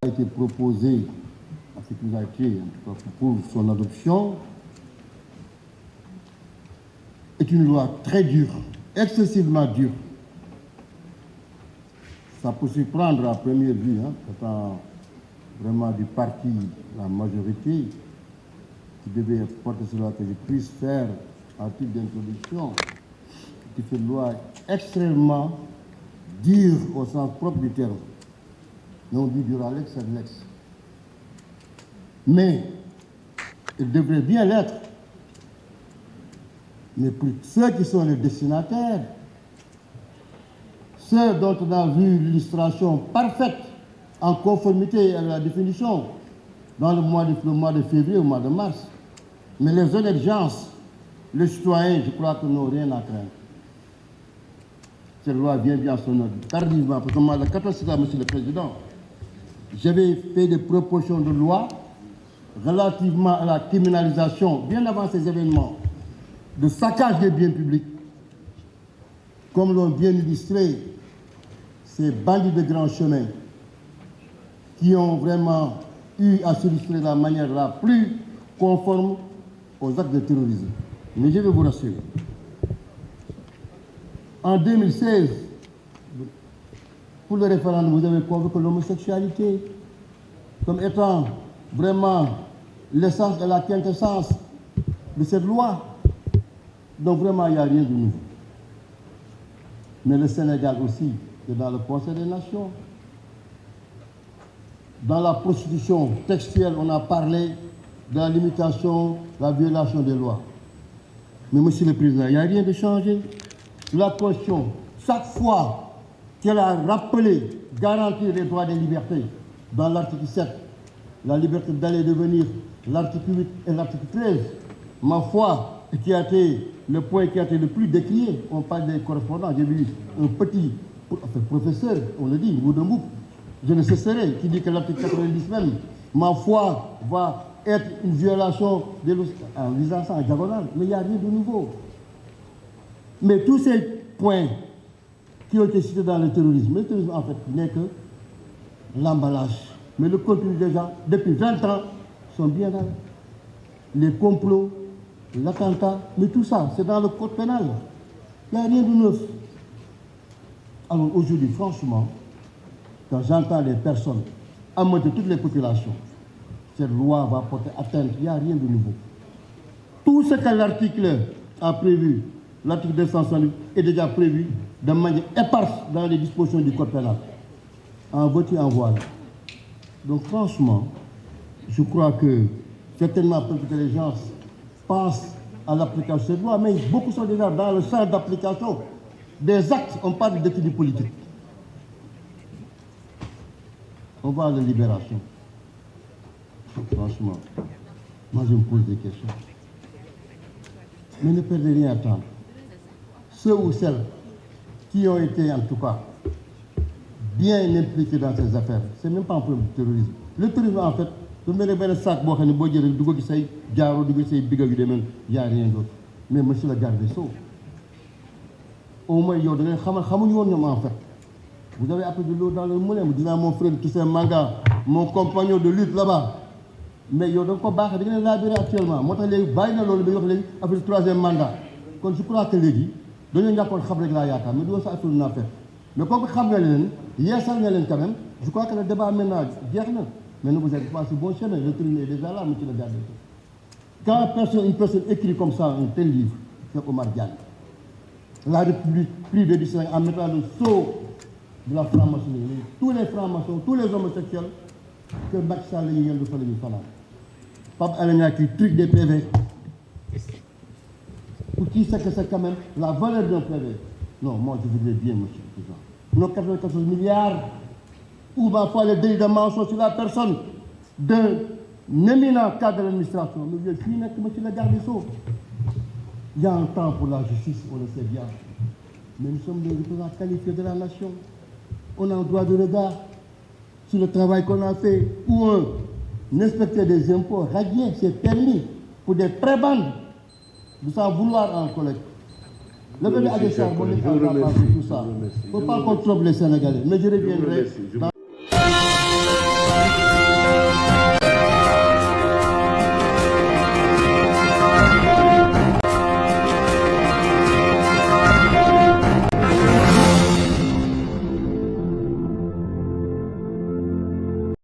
a été proposé, ce qui nous a été pour son adoption, est une loi très dure, excessivement dure. Ça peut surprendre à première vue, étant vraiment du parti, la majorité, qui devait porter cela, que je puisse faire à titre d'introduction, que cette loi est extrêmement dure au sens propre du terme. Non dit dura lex et lex. Mais elle devrait bien l'être. Mais pour ceux qui sont les destinataires, ceux dont on a vu l'illustration parfaite en conformité à la définition dans le mois de février ou le mois de mars, mais les honnêtes gens, les citoyens, je crois qu'ils n'ont rien à craindre. Cette loi vient bien à son ordre. Tardivement, parce que moi, le 14 septembre, Monsieur le Président, j'avais fait des propositions de loi relativement à la criminalisation, bien avant ces événements, de saccage des biens publics, comme l'ont bien illustré ces bandits de grand chemin qui ont vraiment eu à s'illustrer de la manière la plus conforme aux actes de terrorisme. Mais je vais vous rassurer. En 2016, pour le référendum, vous avez convoqué l'homosexualité comme étant vraiment l'essence et la quintessence de cette loi. Donc vraiment, il n'y a rien de nouveau. Mais le Sénégal aussi, c'est dans le Conseil des Nations. Dans la prostitution textuelle, on a parlé de la limitation, la violation des lois. Mais Monsieur le Président, il n'y a rien de changé. La Constitution, chaque fois qu'elle a rappelé garantir les droits et les libertés, dans l'article 7, la liberté d'aller et de venir, l'article 8 et l'article 13, ma foi, qui a été le point qui a été le plus décrié, on parle des correspondants, j'ai vu un petit professeur, on le dit, Boudembou, je ne cesserai, qui dit que l'article 90 même, ma foi, va être une violation de en lisant ça en diagonale, mais il n'y a rien de nouveau. Mais tous ces points qui ont été cités dans le terrorisme en fait n'est que l'emballage. Mais le contenu déjà, depuis 20 ans, sont bien là. Les complots, l'attentat, mais tout ça, c'est dans le code pénal. Il n'y a rien de neuf. Alors aujourd'hui, franchement, quand j'entends les personnes, à moi de toutes les populations, cette loi va porter atteinte, il n'y a rien de nouveau. Tout ce que l'article a prévu, l'article 268 est déjà prévu de manière éparse dans les dispositions du code pénal. En voiture, en voilà. Donc franchement, je crois que certainement que les gens pensent à l'application de cette loi, mais beaucoup sont déjà dans le champ d'application des actes. On parle de détenus politiques. On parle de libération. Franchement, moi je me pose des questions. Mais ne perdez rien à attendre. Ceux ou celles qui ont été en tout cas bien impliqués dans ces affaires, c'est même pas un problème de terrorisme. Le terrorisme en fait, vous mettez un sac, vous avez dit, il n'y a rien d'autre. Mais monsieur le garde des Sceaux, au moins, en fait, vous avez appris de l'eau dans le moulin, vous dites à mon frère Toussaint Manga, mon compagnon de lutte là-bas. Mais il y a donc pas de labyrinthe actuellement. Moi, je vais après le troisième mandat. Quand je crois que les gens, ils ont fait la yaka, mais ils ont fait. Mais comme vous savez, quand même, je crois que le débat maintenant, mais vous êtes pas sur bon chemin, le tribunal est déjà là, monsieur le garde. Quand une personne écrit comme ça un tel livre, c'est Omar Diagne. La République privée du Sénégal en mettant le sceau de la franc-maçonnerie, tous les francs-maçons, tous les homosexuels, que Macky Sall est de faire le fanal. Pape Alenia qui truc des PV. Pour qui c'est que c'est quand même la valeur d'un PV? Non, moi je voudrais bien, monsieur le président. Nos 94 milliards, où va faire le délit de mensonge sur la personne d'un éminent cadre de l'administration. Mais je suis monsieur le garde des Sceaux. Il y a un temps pour la justice, on le sait bien. Mais nous sommes des représentants qualifiés de la nation. On a un droit de regard sur le travail qu'on a fait, ou un inspecteur des impôts radié, c'est permis pour des prébendes de s'en vouloir en collecte. Le PV a des charbons, tout ça. Il ne faut pas qu'on trompe les Sénégalais. Mais je reviendrai.